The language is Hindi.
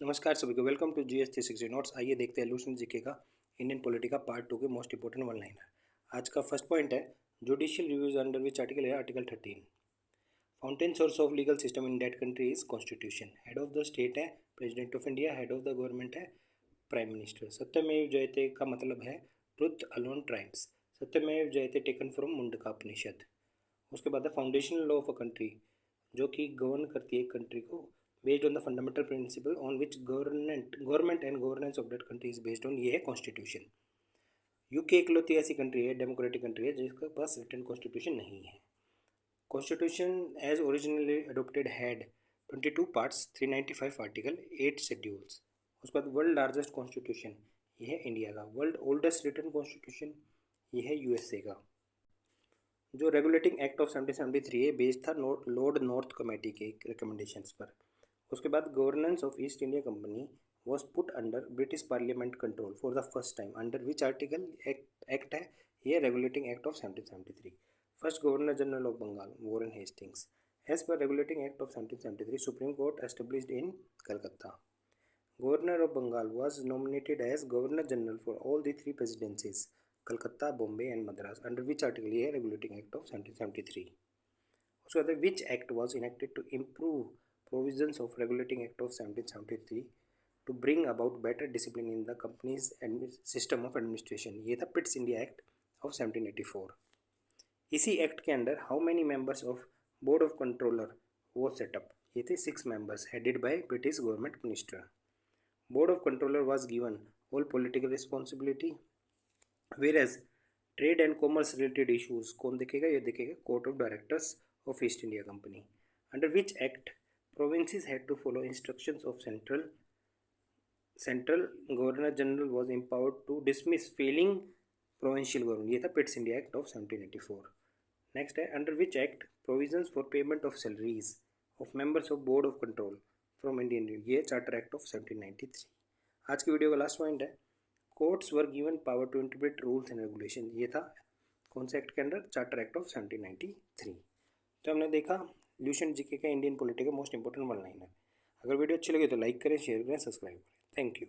नमस्कार सभी को, वेलकम टू GS 360 नोट्स। आइए देखते हैं लूसेंट जीके का इंडियन पॉलिटी का पार्ट 2 के मोस्ट इंपोर्टेंट वन लाइनर। आज का फर्स्ट पॉइंट है judicial reviews under which article है article 13। Fountain source of legal system in that country is constitution. Head of the state है president of India, head of the government है प्राइम मिनिस्टर। सत्यमेव जयते का मतलब है ट्रुथ अलोन ट्राइम्स। सत्यमेव जयते टेकन फ्रॉम मुंडका उपनिषद। उसके बाद है foundational law of a country, जो कि गवर्न करती है कंट्री को based on the fundamental principle on which government and governance of that country is based on, ये है कॉन्स्टिट्यूशन। यूके इकलौती ऐसी कंट्री है, डेमोक्रेटिक कंट्री है, जिसके पास रिटन कॉन्स्टिट्यूशन नहीं है। Constitution as originally adopted had 22 parts, 395 article, 8 schedules. उसके बाद वर्ल्ड लार्जेस्ट कॉन्स्टिट्यूशन, ये है इंडिया का। वर्ल्ड ओल्डेस्ट रिटन कॉन्स्टिट्यूशन, ये है यूएसए का। जो रेगुलेटिंग एक्ट ऑफ 1773 है, बेस्ड था लॉर्ड नॉर्थ कमेटी के रिकमेंडेशंस पर। उसके बाद governance of East India Company was put under British parliament control for the first time. Under which article act है ये Regulating Act of 1773। First governor general of Bengal Warren Hastings. As per Regulating Act of 1773 Supreme Court established in Calcutta. Governor of Bengal was nominated as governor general for all the 3 presidencies Calcutta, Bombay and Madras. Under which article ये है रेगुलेटिंग एक्ट ऑफ 1773। उसके बाद which act was enacted to improve provisions of regulating act of 1773 to bring about better discipline in the company's system of administration। ये था पिट्स इंडिया एक्ट ऑफ 1784। इसी एक्ट के under how many members of board of controller वो सेटअप, ये थे 6 members headed by British government minister. Board of controller was given all political responsibility, whereas trade and commerce related issues कौन देखेगा, ये देखेगा court of directors of East India company. Under which act provinces had to follow instructions of central governor general was empowered to dismiss failing provincial government, ये था Pitt's India act of 1784। Next है under which act provisions for payment of salaries of members of board of control from Indian, ये चार्टर एक्ट ऑफ 1793। आज की वीडियो का लास्ट पॉइंट है courts were given power to interpret rules and regulation, ये था कौन से एक्ट के अंडर, चार्टर एक्ट ऑफ 1793। तो हमने देखा लूसेंट जीके का इंडियन पॉलिटी का मोस्ट इंपोर्टेंट वन लाइनर। अगर वीडियो अच्छी लगे तो लाइक करें, शेयर करें, सब्सक्राइब करें। Thank you.